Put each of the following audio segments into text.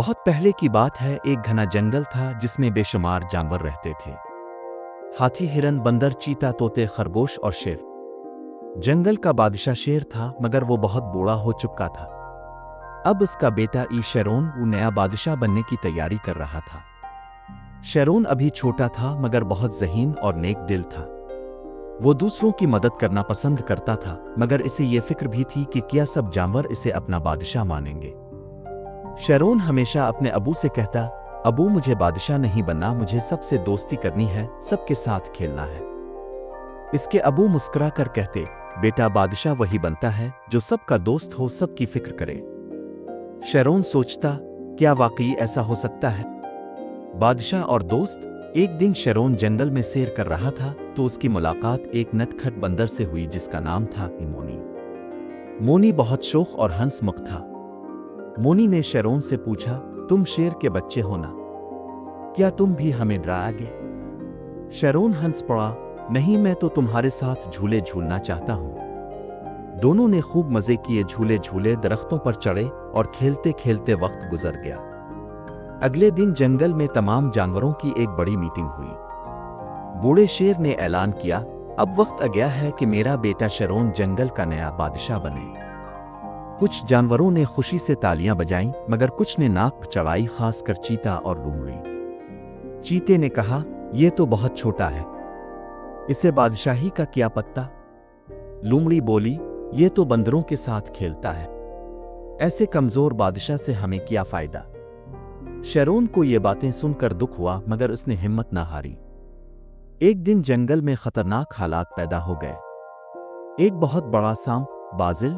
بہت پہلے کی بات ہے، ایک گھنا جنگل تھا جس میں بے شمار جانور رہتے تھے۔ ہاتھی، ہرن، بندر، چیتا، طوطے، خرگوش اور شیر۔ جنگل کا بادشاہ شیر تھا، مگر وہ بہت بوڑھا ہو چکا تھا۔ اب اس کا بیٹا شیرون وہ نیا بادشاہ بننے کی تیاری کر رہا تھا۔ شیرون ابھی چھوٹا تھا مگر بہت ذہین اور نیک دل تھا۔ وہ دوسروں کی مدد کرنا پسند کرتا تھا، مگر اسے یہ فکر بھی تھی کہ کیا سب جانور اسے اپنا بادشاہ مانیں گے۔ شیرون ہمیشہ اپنے ابو سے کہتا، ابو مجھے بادشاہ نہیں بننا، مجھے سب سے دوستی کرنی ہے، سب کے ساتھ کھیلنا ہے۔ اس کے ابو مسکرا کر کہتے، بیٹا بادشاہ وہی بنتا ہے جو سب کا دوست ہو، سب کی فکر کرے۔ شیرون سوچتا، کیا واقعی ایسا ہو سکتا ہے؟ بادشاہ اور دوست۔ ایک دن شیرون جنگل میں سیر کر رہا تھا تو اس کی ملاقات ایک نٹ کھٹ بندر سے ہوئی جس کا نام تھا مونی۔ مونی بہت شوخ اور ہنس مکھ تھا۔ مونی نے شیرون سے پوچھا، تم شیر کے بچے ہو نا؟ کیا تم بھی ہمیں ڈرائے گے؟ شیرون ہنس پڑا، نہیں، میں تو تمہارے ساتھ جھولے جھولنا چاہتا ہوں۔ دونوں نے خوب مزے کیے، جھولے جھولے، درختوں پر چڑھے اور کھیلتے کھیلتے وقت گزر گیا۔ اگلے دن جنگل میں تمام جانوروں کی ایک بڑی میٹنگ ہوئی۔ بوڑھے شیر نے اعلان کیا، اب وقت آ گیا ہے کہ میرا بیٹا شیرون جنگل کا نیا بادشاہ بنے۔ کچھ جانوروں نے خوشی سے تالیاں بجائیں، مگر کچھ نے ناک چڑھائی، خاص کر چیتا اور لومڑی۔ چیتے نے کہا، یہ تو بہت چھوٹا ہے، اسے بادشاہی کا کیا پتہ؟ لومڑی بولی، یہ تو بندروں کے ساتھ کھیلتا ہے، ایسے کمزور بادشاہ سے ہمیں کیا فائدہ؟ شیرون کو یہ باتیں سن کر دکھ ہوا، مگر اس نے ہمت نہ ہاری۔ ایک دن جنگل میں خطرناک حالات پیدا ہو گئے۔ ایک بہت بڑا سانپ بازل،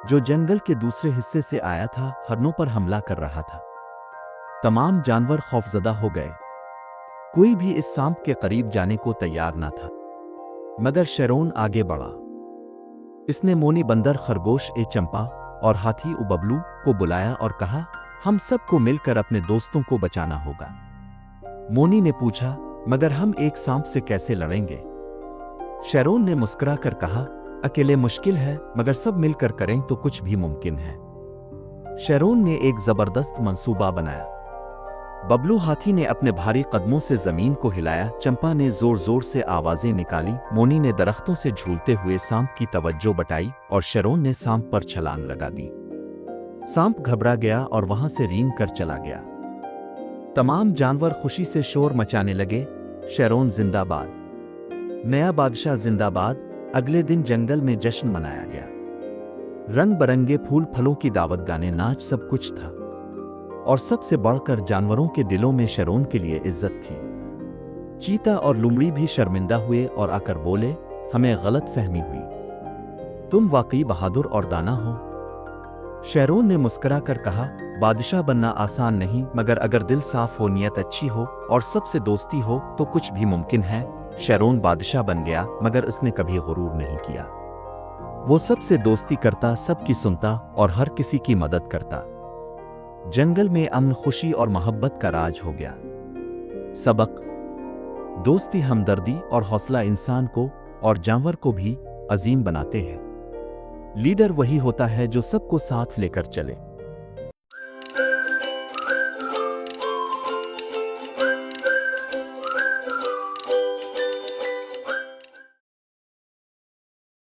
جو جنگل کے دوسرے حصے سے آیا تھا، ہرنوں پر حملہ کر رہا تھا۔ تمام جانور خوفزدہ ہو گئے، کوئی بھی اس سانپ کے قریب جانے کو تیار نہ تھا۔ مگر شیرون آگے بڑھا۔ اس نے مونی، بندر، خرگوش، چمپا اور ہاتھی ببلو کو بلایا اور کہا، ہم سب کو مل کر اپنے دوستوں کو بچانا ہوگا۔ مونی نے پوچھا، مگر ہم ایک سانپ سے کیسے لڑیں گے؟ شیرون نے مسکرا کر کہا، اکیلے مشکل ہے، مگر سب مل کر کریں تو کچھ بھی ممکن ہے۔ شیرون نے ایک زبردست منصوبہ بنایا۔ ببلو ہاتھی نے اپنے بھاری قدموں سے زمین کو ہلایا، چمپا نے زور زور سے آوازیں نکالی، مونی نے درختوں سے جھولتے ہوئے سانپ کی توجہ بٹائی اور شیرون نے سانپ پر چھلانگ لگا دی۔ سانپ گھبرا گیا اور وہاں سے رینگ کر چلا گیا۔ تمام جانور خوشی سے شور مچانے لگے، شیرون زندہ باد، نیا بادشاہ زندہ باد۔ اگلے دن جنگل میں جشن منایا گیا، رنگ برنگے پھول، پھلوں کی دعوت، گانے، ناچ، سب کچھ تھا۔ اور سب سے بڑھ کر جانوروں کے دلوں میں شیرون کے لیے عزت تھی۔ چیتا اور لومڑی بھی شرمندہ ہوئے اور آ کر بولے، ہمیں غلط فہمی ہوئی، تم واقعی بہادر اور دانا ہو۔ شیرون نے مسکرا کر کہا، بادشاہ بننا آسان نہیں، مگر اگر دل صاف ہو، نیت اچھی ہو اور سب سے دوستی ہو تو کچھ بھی ممکن ہے۔ شیرون بادشاہ بن گیا، مگر اس نے کبھی غرور نہیں کیا۔ وہ سب سے دوستی کرتا، سب کی سنتا اور ہر کسی کی مدد کرتا۔ جنگل میں امن، خوشی اور محبت کا راج ہو گیا۔ سبق: دوستی، ہمدردی اور حوصلہ انسان کو اور جانور کو بھی عظیم بناتے ہیں۔ لیڈر وہی ہوتا ہے جو سب کو ساتھ لے کر چلے۔